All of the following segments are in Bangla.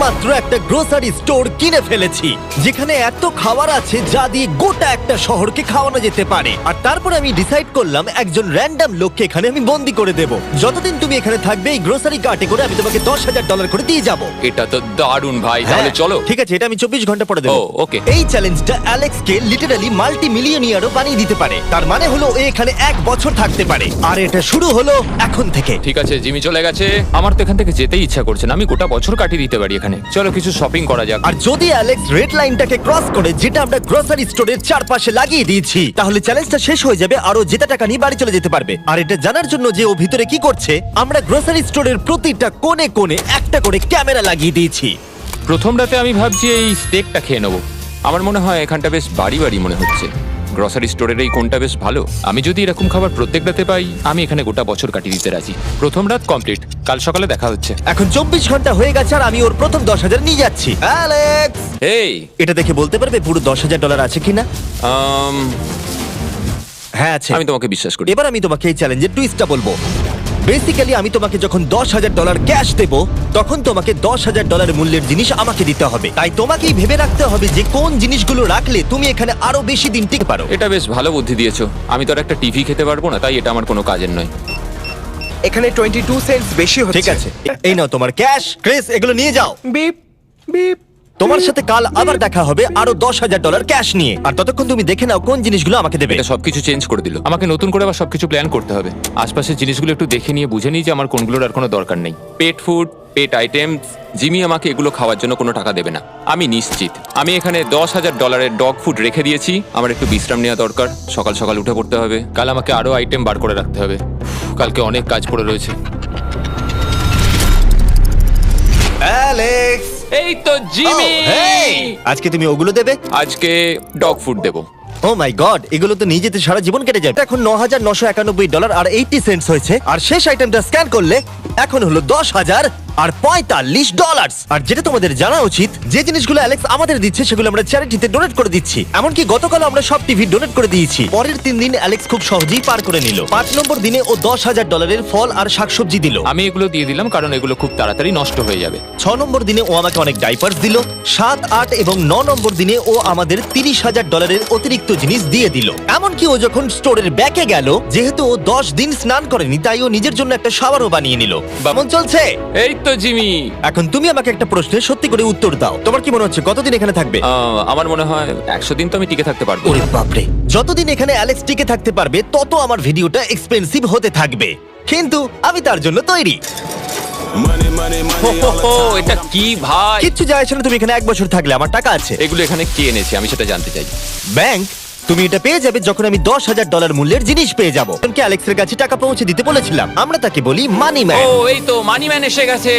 মাত্র একটা গ্রোসারি স্টোর কিনে ফেলেছি, যেখানে এত খাবার আছে যা দিয়ে গোটা একটা শহরকে খাওয়ানো যেতে পারে। আর তারপর আমি ডিসাইড করলাম একজন র্যান্ডম লোককে এখানে আমি বন্দি করে দেব। যতদিন তুমি এখানে থাকবে এই গ্রোসারি কার্টে করে আমি তোমাকে $10,000 করে দিয়ে যাবো। এটা তো দারুণ ভাই, তাহলে চলো। ঠিক আছে, এটা আমি 24 ঘন্টা পরে দেবো। ও, okay. এই চ্যালেঞ্জটা অ্যালেক্সকে লিটারালি মাল্টি মিলিয়নিয়ারও বানিয়ে দিতে পারে। তার মানে হলো ও এখানে 1 বছর থাকতে পারে। আর এটা শুরু হলো এখন থেকে। ঠিক আছে, জিমি চলে গেছে। আমার তো এখান থেকে যেতেই ইচ্ছা করছে না। আমি গোটা বছর কাটিয়ে দিতে পারি এখানে। চলো কিছু শপিং করা যাক। আর যদি অ্যালেক্স রেড লাইনটাকে ক্রস করে, যেটা আমরা গ্রোসারি স্টোরের চারপাশে লাগিয়ে দিয়েছি, তাহলে চ্যালেঞ্জটা শেষ হয়ে যাবে আর ও জেতা টাকা নিয়ে বাড়ি চলে যেতে পারবে। আর এটা জানার জন্য যে ও ভিতরে কি করছে, আমরা গ্রোসারি স্টোরের প্রতিটা কোণে কোণে একটা করে ক্যামেরা লাগিয়ে দিয়েছি। প্রথম রাতে আমি ভাবছি এই স্টেকটা খেয়ে নেবো। আমার মনে হয় এখানটা বেশ বাড়ি বাড়ি মনে হচ্ছে। গ্রসারি স্টোরের এই কোনটা বেশ ভালো। আমি যদি এরকম খাবার প্রত্যেক রাতে পাই, আমি এখানে গোটা বছর কাটিয়ে দিতে রাজি। প্রথম রাত কমপ্লিট, কাল সকালে দেখা হচ্ছে। এখন 24 ঘন্টা হয়ে গেছে আর আমি ওর প্রথম 10,000 নিয়ে যাচ্ছি। অ্যালেক্স, এই এটা দেখে বলতে পারবে পুরো $10,000 আছে কিনা? হ্যাঁ আছে। আমি তোমাকে বিশ্বাস করি। এবার আমি তোমাকে এই চ্যালেঞ্জের টুইস্টটা বলবো। বেসিক্যালি আমি তোমাকে যখন $10,000 ক্যাশ দেব, তখন তোমাকে $10,000 মূল্যের জিনিস আমাকে দিতে হবে। তাই তোমাকেই ভেবে রাখতে হবে যে কোন জিনিসগুলো রাখলে তুমি এখানে আরো বেশি দিন টিকতে পারো। এটা বেশ ভালো বুদ্ধি দিয়েছো। আমি তো আর একটা টিভি খেতে পারবো না, তাই এটা আমার কোনো কাজের নয়। এখানে 22 সেন্টস বেশি হচ্ছে। ঠিক আছে, এই নাও তোমার ক্যাশ। ক্রিস, এগুলো নিয়ে যাও। Beep beep. তোমার সাথে কাল আবার দেখা হবে আরো $10,000 ক্যাশ নিয়ে। আর ততক্ষণ তুমি দেখে নাও কোন জিনিসগুলো আমাকে দেবে। এটা সবকিছু চেঞ্জ করে দিল। আমাকে নতুন করে আবার সবকিছু প্ল্যান করতে হবে। আশপাশের জিনিসগুলো একটু দেখে নিয়ে বুঝে নিই যে আমার কোনগুলোর আর কোনো দরকার নেই। পেট ফুড, পেট আইটেমস। জিমি আমাকে এগুলো খাওয়ার জন্য কোনো টাকা দেবে না, আমি নিশ্চিত। আমি এখানে $10,000 ডগ ফুড রেখে দিয়েছি। আমার একটু বিশ্রাম নেওয়া দরকার। সকাল সকাল উঠে পড়তে হবে। কাল আমাকে আরো আইটেম বার করে রাখতে হবে। কালকে অনেক কাজ পড়ে রয়েছে। অ্যালেক্স, এই তো জিমি। আজকে তুমি ওগুলো দেবে? আজকে ডগ ফুড দেবো। ও মাই গড, এগুলো তো নিয়ে যেতে সারা জীবন কেটে যাবে। এখন $9,991 আর 80 সেন্টস হয়েছে। আর শেষ আইটেমটা স্ক্যান করলে এখন হলো $10,045। আর যেটা তোমাদের জানা উচিত, যে জিনিসগুলো অ্যালেক্স আমাদের দিচ্ছে সেগুলো আমরা চ্যারিটিতে ডোনেট করে দিচ্ছি। এমনকি গতকাল আমরা সব টিভি ডোনেট করে দিয়েছি। পরের 3 দিন অ্যালেক্স খুব সহজেই পার করে নিল। 5 নম্বর দিনে ও $10,000 ফল আর শাকসবজি দিল। আমি এগুলো দিয়ে দিলাম কারণ এগুলো খুব তাড়াতাড়ি নষ্ট হয়ে যাবে। 6 নম্বর দিনে ও আমাকে অনেক ডাইপার্স দিল। 7, 8 এবং 9 নম্বর দিনে ও আমাদের $30,000 অতিরিক্ত জিনিস দিয়ে দিল। এমনকি ও যখন স্টোরের ব্যাকে গেল, যেহেতু ও 10 দিন স্নান করেনি, তাই ও নিজের জন্য একটা শাওয়ারও বানিয়ে নিল। কেমন চলছে? এই তো জিমি। এখন তুমি আমাকে একটা প্রশ্নের সত্যি করে উত্তর দাও। তোমার কি মনে হচ্ছে কতদিন এখানে থাকবে? আমার মনে হয় 100 দিন তো আমি টিকে থাকতে পারবো। ওরে বাপরে, যতদিন এখানে অ্যালেক্স টিকে থাকতে পারবে তত আমার ভিডিওটা এক্সপেন্সিভ হতে থাকবে। কিন্তু আমি তার জন্য তৈরি। এটা কি ভাই? কিচ্ছু যায় আসে না, তুমি এখানে 1 বছর থাকলে আমার টাকা আছে। এগুলো এখানে কে এনেছে আমি সেটা জানতে চাই। ব্যাংক। তুমি এটা পেয়ে যাবে যখন আমি $10,000 মূল্যের জিনিস পেয়ে যাবো। তোমাকে অ্যালেক্সের কাছে টাকা পৌঁছে দিতে বলেছিলাম। আমরা তাকে বলি মানি ম্যান। ও, এই তো মানি ম্যান এসে গেছে।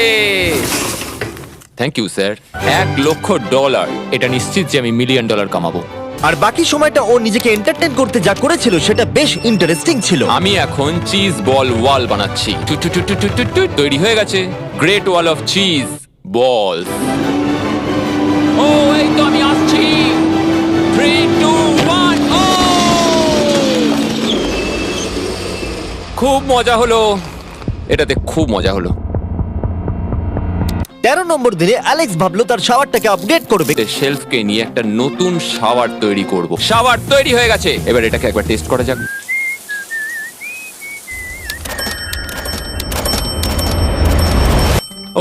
Thank you sir. $1,00,000। এটা নিশ্চিত যে আমি $1 মিলিয়ন কামাবো। আর বাকি সময়টা ও নিজেকে এন্টারটেইন করতে যা করেছিল সেটা বেশ ইন্টারেস্টিং ছিল। আমি এখন চিজ বল ওয়াল বানাচ্ছি। তৈরি হয়ে গেছে great wall of cheese ball. ও, এই তো আমি আসছি। 3, 2, 1। ও, খুব মজা হলো এটাতে, খুব মজা হলো। 13 নম্বর দিনে অ্যালেক্স ভাবলো তার শাওয়ারটাকে আপডেট করবে। শেলফকে নিয়ে একটা নতুন শাওয়ার তৈরি করব। শাওয়ার তৈরি হয়ে গেছে, এবার এটাকে একবার টেস্ট করা যাক।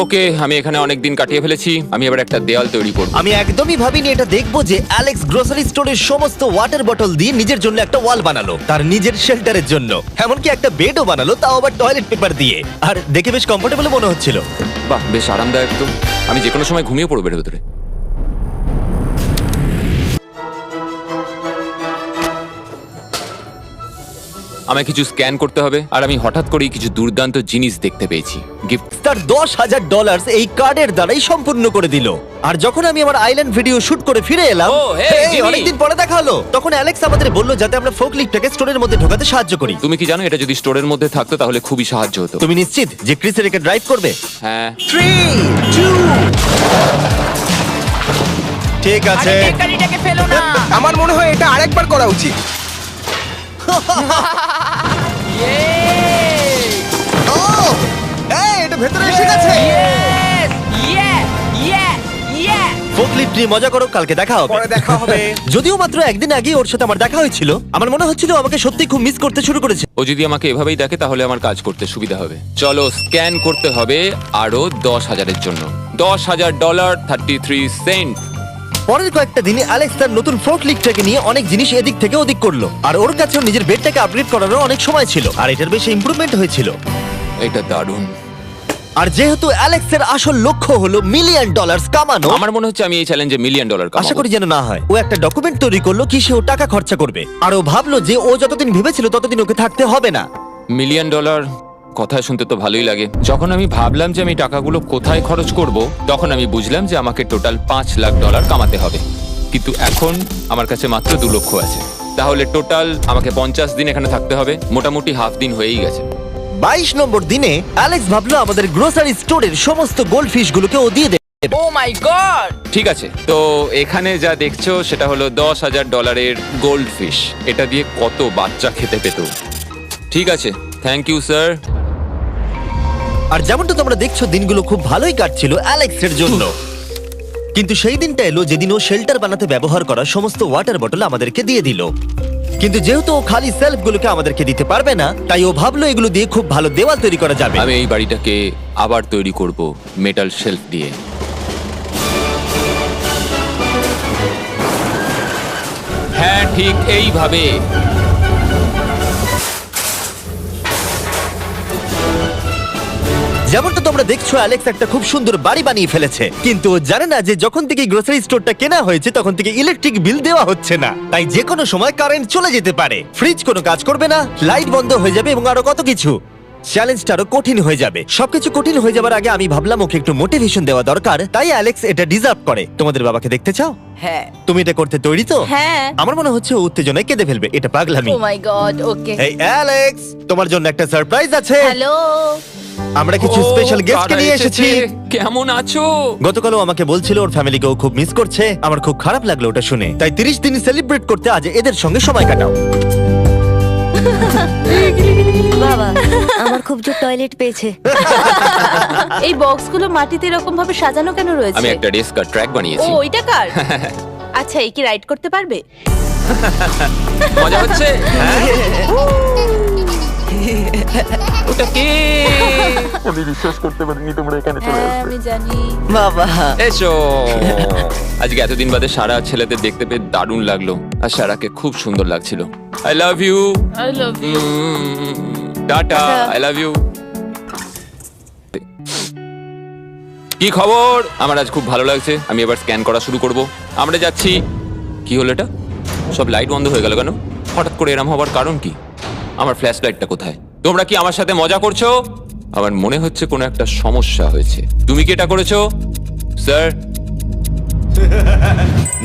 ওকে, আমি এখানে অনেক দিন কাটিয়ে ফেলেছি। আমি এবার একটা দেওয়াল তৈরি করব। আমি একদমই ভাবিনি এটা দেখবো যে অ্যালেক্স গ্রোসারি স্টোরের সমস্ত ওয়াটার বটল দিয়ে নিজের জন্য একটা ওয়াল বানালো, তার নিজের শেল্টারের জন্য। এমনকি একটা বেডও বানালো, তাও আবার টয়লেট পেপার দিয়ে। আর দেখে বেশ কমফোর্টেবল মনে হচ্ছিল। বাহ, বেশ আরামদায়ক তো। আমি যে কোনো সময় ঘুমিয়ে পড়বো এর ভেতরে। আমায় কিছু স্ক্যান করতে হবে। আর আমি হঠাৎ করেই কিছু দুর্দান্ত জিনিস দেখতে পেয়েছি। গিফট। তার $10,000 এই কার্ডের দ্বারাই সম্পূর্ণ করে দিল। আর যখন আমি আমার আইল্যান্ড ভিডিও শুট করে ফিরে এলাম, ও, hey, জিমি। অনেকদিন পরে দেখা হলো, তখন অ্যালেক্স আমাদের বললো যাতে আমরা ফোকলিফটটাকে স্টোরের মধ্যে ঢোকাতে সাহায্য করি। তুমি কি জানো এটা যদি স্টোরের মধ্যে থাকতো তাহলে খুবই সাহায্য হতো। তুমি নিশ্চিত যে ক্রিসের একে ড্রাইভ করবে? হ্যাঁ। 3, 2। ঠিক আছে। আমার মনে হয় এটা আরেকবার করা উচিত। ও, এই, এটা ভেতরে এসে গেছে। লিফট নিয়ে মজা করো, কালকে দেখা হবে। পরে দেখা হবে। যদিও মাত্র একদিন আগে ওর সাথে আমার দেখা হয়েছিল, আমার মনে হচ্ছিল ও আমাকে সত্যি খুব মিস করতে শুরু করেছে। ও যদি আমাকে এভাবেই দেখে তাহলে আমার কাজ করতে সুবিধা হবে। চলো স্ক্যান করতে হবে আরো 10,000-এর জন্য। $10,000 33 পরের কয়েকটা দিনে অ্যালেক্স তার নতুন ফোর্কলিফটটাকে নিয়ে অনেক জিনিস এদিক থেকে ওদিক করলো, আর ওর কাছেও নিজের বেডটাকে আপগ্রেড করারও অনেক সময় ছিল, আর এটার বেশ ইমপ্রুভমেন্ট হয়েছিল। এটা দারুণ। আর যেহেতু অ্যালেক্সের আসল লক্ষ্য হলো $1 মিলিয়ন কামানো, আমার মনে হচ্ছে আমি এই চ্যালেঞ্জে $1 মিলিয়ন আশা কামাবো। করি যেন না হয়। ও একটা ডকুমেন্ট তৈরি করলো কিসে ও টাকা খরচা করবে, আর ও ভাবলো যে ও যতদিন ভেবেছিল ততদিন ওকে থাকতে হবে না। $1 মিলিয়ন কথা শুনতে তো ভালোই লাগে। যখন আমি ভাবলাম যে আমি টাকাগুলো কোথায় খরচ করব, তখন আমি বুঝলাম যে আমাকে টোটাল $5 লাখ কামাতে হবে। কিন্তু এখন আমার কাছে মাত্র 2 লক্ষ আছে। তাহলে টোটাল আমাকে 50 দিন এখানে থাকতে হবে। মোটামুটি হাফ দিন হয়েই গেছে। 22 নম্বর দিনে অ্যালেক্স ভাবলো আমাদের গ্রোসারি স্টোরের সমস্ত গোল্ড ফিশ গুলোকে ও দিয়ে দেবে। ও মাই গড! ঠিক আছে, তো এখানে যা দেখছো সেটা হলো $10,000 গোল্ড ফিশ। এটা দিয়ে কত বাচ্চা খেতে পেত। ঠিক আছে, থ্যাংক ইউ স্যার। আর যেমনটা তোমরা দেখছো দিনগুলো খুব ভালোই কাটছিল অ্যালেক্সের জন্য, কিন্তু সেই দিনটা এলো যেদিন ও শেল্টার বানাতে ব্যবহার করা সমস্ত ওয়াটার বটল আমাদেরকে দিয়ে দিল। কিন্তু যেহেতু ও খালি সেলফগুলোকে আমাদেরকে দিতে পারবে না, তাই ও ভাবলো এগুলো দিয়ে খুব ভালো দেওয়াল তৈরি করা যাবে। আমি এই বাড়িটাকে আবার তৈরি করব মেটাল শেলফ দিয়ে। হ্যাঁ, ঠিক এইভাবে। যেমনটা তোমরা দেখছো অ্যালেক্স একটা খুব সুন্দর বাড়ি বানিয়ে ফেলেছে, কিন্তু ও জানে না যে যখন থেকে গ্রোসারি স্টোরটা কেনা হয়েছে তখন থেকে ইলেকট্রিক বিল দেওয়া হচ্ছে না, তাই যে কোনো সময় কারেন্ট চলে যেতে পারে, ফ্রিজ কোনো কাজ করবে না, লাইট বন্ধ হয়ে যাবে এবং আরো কত কিছু। চ্যালেঞ্জটা আরো কঠিন হয়ে যাবে। সবকিছু কঠিন হয়ে যাবার আগে আমি ভাবলাম ওকে একটু মোটিভেশন দেওয়া দরকার, তাই অ্যালেক্স এটা ডিজার্ভ করে। তোমাদের বাবাকে দেখতে চাও? হ্যাঁ। তুমি এটা করতে তৈরি তো? হ্যাঁ। আমার মনে হচ্ছে ও উত্তেজনায় কেঁদে ফেলবে, এটা পাগলামি। ও মাই গড, ওকে। এই অ্যালেক্স, তোমার জন্য একটা সারপ্রাইজ আছে। হ্যালো। আমরা কিছু স্পেশাল গেস্টকে কারা নিয়ে এসেছি। কেমন আছো? গতকালও আমাকে বলছিল ওর ফ্যামিলিকেও খুব মিস করছে। আমার খুব খারাপ লাগলো ওটা শুনে, তাই 30 দিন সেলিব্রেট করতে আজ এদের সঙ্গে সময় কাটাও। বাবা, আমার খুব জোর টয়লেট পেয়েছে। এই বক্সগুলো মাটিতে এরকম ভাবে সাজানো কেন রয়েছে? আমি একটা ডেস্ক আর ট্র্যাক ও, বানিয়েছি। ওইটা কার? আচ্ছা, এই কি রাইড করতে পারবে? মজা হচ্ছে? ওটা কে? হ্যাঁ, আমি জানি। বাবা, এসো। আজকে এতদিন বাদে সারা ছেলেদের দেখতে পেয়ে দারুণ লাগলো, আর সারাকে খুব সুন্দর লাগছিল। I love you. I love you. Tata. I love you. কি খবর? আমার আজ খুব ভালো লাগছে। আমি এবার স্ক্যান করা শুরু করব। আমরা যাচ্ছি। কি হলো এটা? সব লাইট বন্ধ হয়ে গেল কেন? হঠাৎ করে এরম হবার কারণ কি? আমার ফ্ল্যাশ লাইটটা কোথায়? তোমরা কি আমার সাথে মজা করছো? আমার মনে হচ্ছে কোনো একটা সমস্যা হয়েছে। তুমি কি এটা করেছো, স্যার?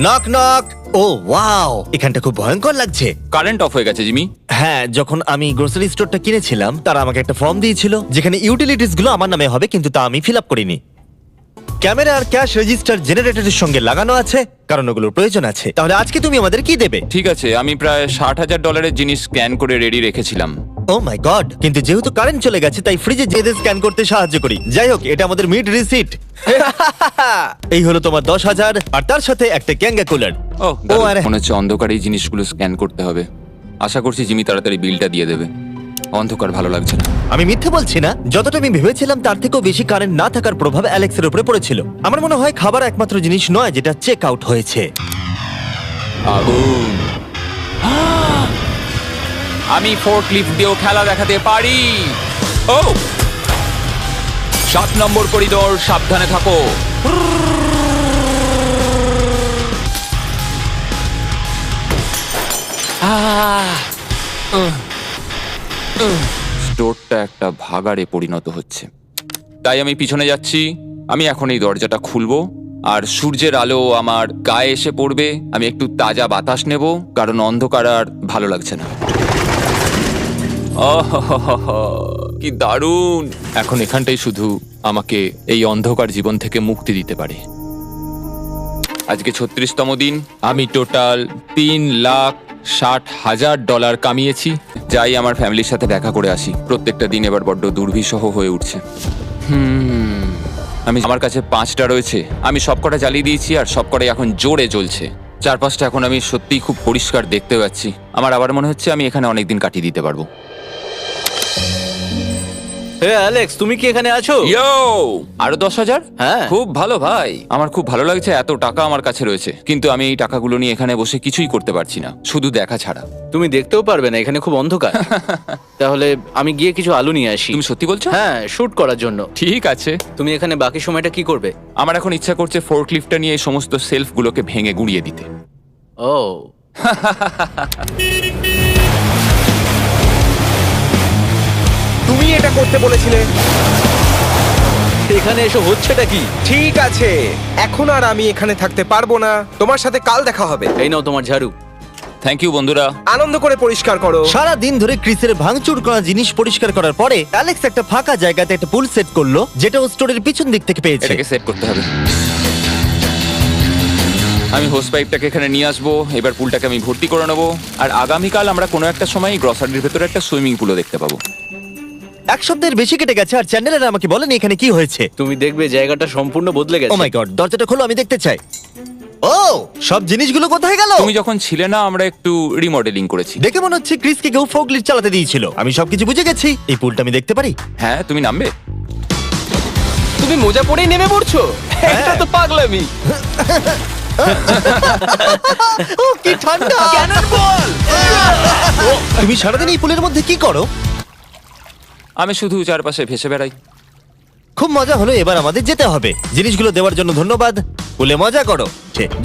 Knock knock. ও ওয়াও, এখানটা খুব ভয়ঙ্কর লাগছে। কারেন্ট অফ হয়ে গেছে জিমি। হ্যাঁ, যখন আমি গ্রোসারি স্টোরটা কিনেছিলাম তারা আমাকে একটা ফর্ম দিয়েছিল যেখানে ইউটিলিটিস গুলো আমার নামে হবে, কিন্তু তা আমি ফিল আপ করিনি। ক্যামেরা আর ক্যাশ রেজিস্টার জেনারেটরের সঙ্গে লাগানো আছে, কারণ ওগুলোর প্রয়োজন আছে। তাহলে আজকে তুমি আমাদের কি দেবে? ঠিক আছে, আমি প্রায় $60,000 জিনিস স্ক্যান করে রেডি রেখেছিলাম। ও মাই গড, কিন্তু যেহেতু কারেন্ট চলে গেছে তাই ফ্রিজে যেতে স্ক্যান করতে সাহায্য করি। যাই হোক, এটা আমাদের মিড রিসিট। এই হলো তোমার 10,000 আর তার সাথে একটা ক্যাঙ্গা কুলার। ও ও আরে, মনে হচ্ছে অন্ধকারে এই জিনিসগুলো স্ক্যান করতে হবে। আশা করছি জিমি তাড়াতাড়ি বিলটা দিয়ে দেবে। অন্ধকার ভালো লাগছে না। আমি মিথ্যে বলছি না, যতটা আমি ভেবেছিলাম তার থেকেও বেশি কারেন্ট না থাকার প্রভাব অ্যালেক্সের উপরে পড়েছিল। আমার মনে হয় খাবার একমাত্র জিনিস নয় যেটা চেক আউট হয়েছে। আগুন। আমি ফোর্কলিফট দিয়েও খেলা দেখাতে পারি। ও 7 নম্বর করিডোর, সাবধানে থাকো। স্টোরটা একটা ভাগাড়ে পরিণত হচ্ছে, তাই আমি পিছনে যাচ্ছি। আমি এখন এই দরজাটা খুলবো আর সূর্যের আলো আমার গায়ে এসে পড়বে। আমি একটু তাজা বাতাস নেব, কারণ অন্ধকার আর ভালো লাগছে না। কি দারুণ! এখন এখানটাই শুধু আমাকে এই অন্ধকার জীবন থেকে মুক্তি দিতে পারে। আজকে 36তম দিন। আমি টোটাল $3,60,000 কামিয়েছি। যাই আমার ফ্যামিলির সাথে দেখা করে আসি। প্রত্যেকটা দিন এবার বড্ড দুর্বিষহ হয়ে উঠছে। আমার কাছে 5টা রয়েছে, আমি সবকটা জ্বালিয়ে দিয়েছি আর সবকটাই এখন জোরে জ্বলছে। চারপাশটা এখন আমি সত্যিই খুব পরিষ্কার দেখতে পাচ্ছি। আমার আবার মনে হচ্ছে আমি এখানে অনেকদিন কাটিয়ে দিতে পারবো। হে অ্যালেক্স, তুমি কি এখানে আছো? ইয়ো, আরো 10,000? হ্যাঁ। খুব ভালো ভাই, আমার খুব ভালো লাগছে। এত টাকা আমার কাছে রয়েছে, কিন্তু আমি এই টাকাগুলো নিয়ে এখানে বসে কিছুই করতে পারছি না, শুধু দেখা ছাড়া। তুমি দেখতেও পারবে না, এখানে খুব অন্ধকার। তাহলে আমি গিয়ে কিছু আলু নিয়ে আসি। তুমি সত্যি বলছো? হ্যাঁ, শুট করার জন্য। ঠিক আছে। তুমি এখানে বাকি সময়টা কি করবে? আমার এখন ইচ্ছা করছে ফোর্কলিফটটা নিয়ে এই সমস্ত সেলফগুলোকে ভেঙে গুঁড়িয়ে দিতে। ও, তুমি এটা করতে বলেছিলে। এখানে এসব হচ্ছেটা কি? ঠিক আছে, এখন আর আমি এখানে থাকতে পারবো না। তোমার সাথে কাল দেখা হবে। এই নাও তোমার ঝাড়ু। থ্যাংক ইউ বন্ধুরা। আনন্দ করে পরিষ্কার করো। সারা দিন ধরে ক্রিসের ভাঙচুর করা জিনিস পরিষ্কার করার পরে অ্যালেক্স একটা ফাঁকা জায়গাতে একটা পুল সেট করলো, যেটা ও স্টোরের পিছন দিক থেকে পেয়েছে। এটাকে সেট করতে হবে। আমি হোস পাইপটাকে এখানে নিয়ে আসবো, এবার পুলটাকে আমি ভর্তি করে নেবো, আর আগামীকাল আমরা কোনো একটা সময় গ্রসারির ভেতরে একটা সুইমিং পুলও দেখতে পাবো। এক সপ্তাহের বেশি কেটে গেছে আর চ্যান্ডেলার আমাকে বলেনি এখানে কি হয়েছে। তুমি দেখবে জায়গাটা সম্পূর্ণ বদলে ও গেছে। মাই গড, দরজাটা খোলো, আমি দেখতে চাই। ও, সব জিনিসগুলো কোথায় গেল? তুমি যখন ছিলে না, আমরা একটু রিমডেলিং করেছি। দেখে মনে হচ্ছে ক্রিসকে কেউ ফোকলিফট চালাতে দিয়েছিল। আমি সবকিছু বুঝে গেছি। এই পুলটা আমি দেখতে পারি? হ্যাঁ, তুমি নামবে? তুমি মোজা পরেই নেমে পড়ছো? এটা তো পাগলামি। ও কি ঠান্ডা! তুমি সারাদিন এই পুলের মধ্যে কি করো? আমি শুধু চারপাশে ভেসে বেড়াই। খুব মজা হলো, এবার আমাদের যেতে হবে। জিনিসগুলো দেওয়ার জন্য ধন্যবাদ। পুলে মজা করো।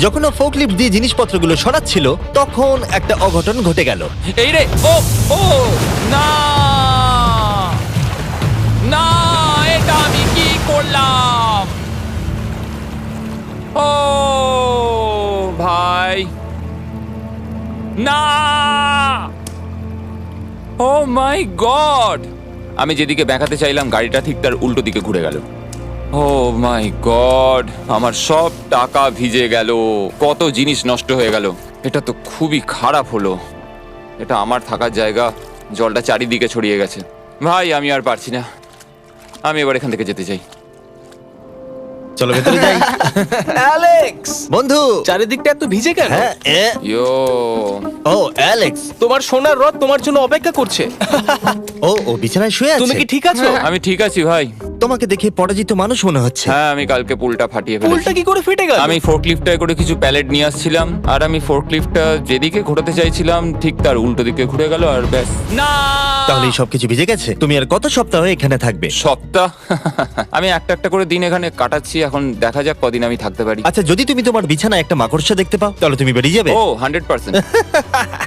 যখন ও ফোকলিফট দিয়ে জিনিসপত্রগুলো সরাচ্ছিল, তখন একটা অঘটন ঘটে গেল। এই রে, ও ও না না, এটা আমি কি করলাম? ও ভাই, না! ও মাই গড! আমি যেদিকে ব্যাকাতে চাইলাম, গাড়িটা ঠিক তার উল্টো দিকে ঘুরে গেল। ও মাই গড, আমার সব টাকা ভিজে গেল, কত জিনিস নষ্ট হয়ে গেল। এটা তো খুবই খারাপ হলো। এটা আমার থাকার জায়গা, জলটা চারিদিকে ছড়িয়ে গেছে। ভাই, আমি আর পারছি না, আমি এবার এখান থেকে যেতে চাই। চলো ভেতরে যাই। অ্যালেক্স, বন্ধু। চারিদিকটা এত ভিজে কেন? হ্যাঁ, ইয়ো, ও অ্যালেক্স। তোমার সোনার রথ তোমার জন্য অপেক্ষা করছে। ও বিছানায় শুয়ে আছে। তুমি কি ঠিক আছো? আমি ঠিক আছি ভাই। তোমাকে দেখে পরাজিত মানুষ মনে হচ্ছে। হ্যাঁ, আমি কালকে পুলটা ফাটিয়ে ফেলেছি। পুলটা কি করে ফেটে গেল? আমি ফোর্কলিফটটায় করে কিছু প্যালেট নিয়ে আসছিলাম, আর আমি ফোর্কলিফটটা যেদিকে ঘোরাতে চাইছিলাম ঠিক তার উল্টো দিকে ঘুরে গেল, আর ব্যাস। না! তাহলে এই সবকিছু ভিজে গেছে। তুমি আর কত সপ্তাহ এখানে থাকবে? সপ্তাহ? আমি একটা একটা করে দিন এখানে কাটাচ্ছি, এখন দেখা যাক কদিন আমি থাকতে পারি। আচ্ছা, যদি তুমি তোমার বিছানায় একটা মাকড়সা দেখতে পাও, তাহলে তুমি বেরিয়ে যাবে? ও 100%।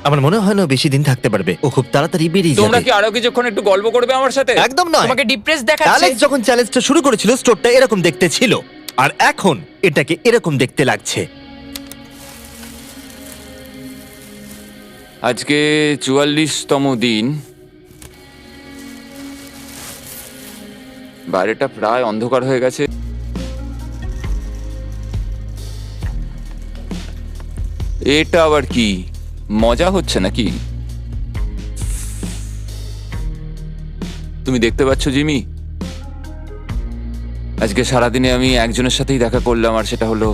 আমার মনে হয় না ও বেশি দিন থাকতে পারবে। ও খুব তাড়াতাড়ি বেরিয়ে তোমরা যাবে। কি আরো কিছুক্ষণ একটু গল্প করবে আমার সাথে? একদম নয়। তোমাকে ডিপ্রেস দেখাচ্ছে। অ্যালেক্স যখন চ্যালেঞ্জটা শুরু করেছিল, স্টোরটা এরকম দেখতে ছিল, আর এখন এটাকে এরকম দেখতে লাগছে। আজকে 44তম দিন। বাইরেটা প্রায় অন্ধকার হয়ে গেছে। এটা আবার কি মজা হচ্ছে নাকি? তুমি দেখতে পাচ্ছ জিমি, আজকে সারাদিনে আমি একজনের সাথেই দেখা করলাম, আর সেটা হলো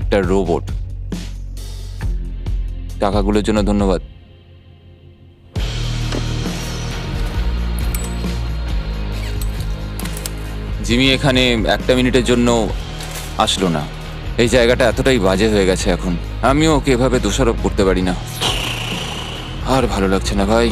একটা রোবট। টাকাগুলোর জন্য ধন্যবাদ। জিমি এখানে একটা মিনিটের জন্য আসলো না। এই জায়গাটা এতটাই বাজে হয়ে গেছে এখন, আমিও ওকে এভাবে দোষারোপ করতে পারি না। আর ভালো লাগছে না ভাই।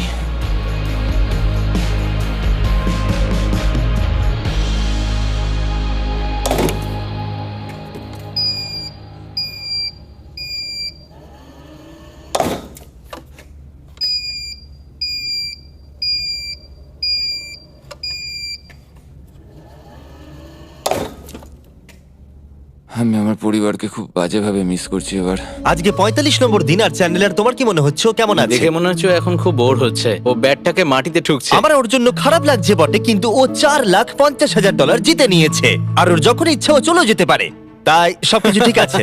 আমি আমার পরিবারকে খুব বাজেভাবে মিস করছি এবার। আজকে 45 নম্বর দিন, আর চ্যান্ডেলার তোমার কি মনে হচ্ছে ও কেমন আছে? দেখে মনে হচ্ছে ও এখন খুব বোর হচ্ছে। ও ব্যাটটাকে মাটিতে ঠুকছে। আমার ওর জন্য খারাপ লাগছে বটে, কিন্তু ও $4,50,000 জিতে নিয়েছে, আর ওর যখন ইচ্ছা ও চলেও যেতে পারে। তাই সবকিছু ঠিক আছে।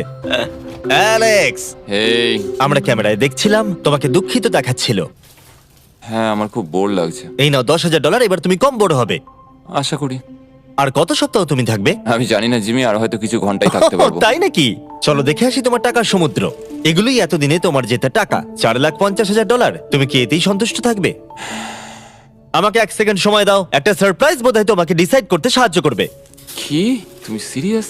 অ্যালেক্স, এই, আমরা ক্যামেরায় দেখছিলাম, তোমাকে দুঃখিত দেখাচ্ছিল। হ্যাঁ, আমার খুব বোর লাগছে। এই নাও $10,000, এবার তুমি কম বড় হবে। আশা করি। আর কত সপ্তাহ তুমি থাকবে? আমি জানি না জিমি, আর হয়তো কিছু ঘন্টাই থাকতে পারবো। তাই নাকি? চলো দেখে আসি তোমার টাকার সমুদ্র। এগুলোই এতদিনে তোমার জেতা টাকা, $4,50,000। তুমি কি এতেই সন্তুষ্ট থাকবে? আমাকে 1 সেকেন্ড সময় দাও। একটা সারপ্রাইজ বোধহয় তোমাকে ডিসাইড করতে সাহায্য করবে। কি, তুমি সিরিয়াস?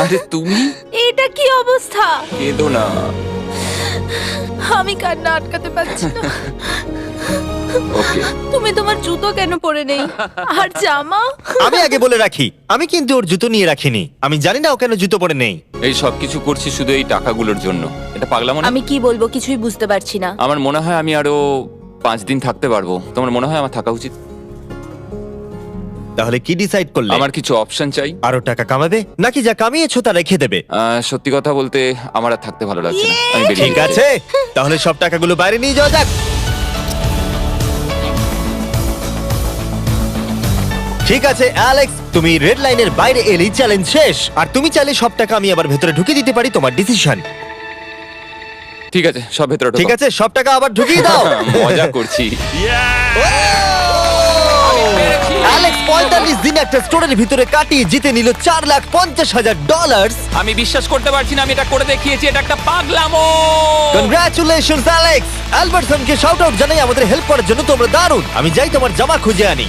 আরে তুমি এটা কি অবস্থা? কেঁদো না। আমি কান্না আটকাতে পারছি না। ওকে, তুমি তোমার জুতো কেন পরে নেই? আর জামা? আমি আগে বলে রাখি, আমি কিন্তু ওর জুতো নিয়ে রাখিনি। আমি জানি না ও কেন জুতো পরে নেই। এই সব কিছু করছি শুধু এই টাকাগুলোর জন্য। এটা পাগলামো না? আমি কি বলবো কিছুই বুঝতে পারছি না। আমার মনে হয় আমি আরো 5 দিন থাকতে পারবো। তোমার মনে হয় আমার থাকা উচিত? তাহলে কি ডিসাইড করলে? আমার কিছু অপশন চাই। আরো টাকা কামাবে নাকি যা কামিয়েছো তা রেখে দেবে? সত্যি কথা বলতে আমার আর থাকতে ভালো লাগছে না। আমি বেরিয়ে ঠিক যেতে আছে, তাহলে সব টাকাগুলো বাইরে নিয়ে যাওয়া যাক। ঠিক আছে অ্যালেক্স, তুমি রেড লাইনের বাইরে এলেই চ্যালেঞ্জ শেষ। আর তুমি চাইলে সব টাকা আমি আবার ভেতরে ঢুকিয়ে দিতে পারি, তোমার ডিসিশন। চাই। ঠিক আছে, সব ভেতরে ঢোকো। ঠিক আছে, সব টাকা আবার ঢুকিয়ে দাও। মজা করছি। অ্যালেক্স 45 দিন একটা স্টোরের ভিতরে কাটিয়ে জিতে নিল $4,50,000। আমি বিশ্বাস করতে পারছি না আমি এটা করে দেখিয়েছি। এটা একটা পাগলামো। Congratulations Alex. অ্যালবার্টসনকে শাউট আউট জানাই, আমাদের হেল্প করার জন্য তোমরা দারুণ। আমি যাই তোমার জামা খুঁজে আনি।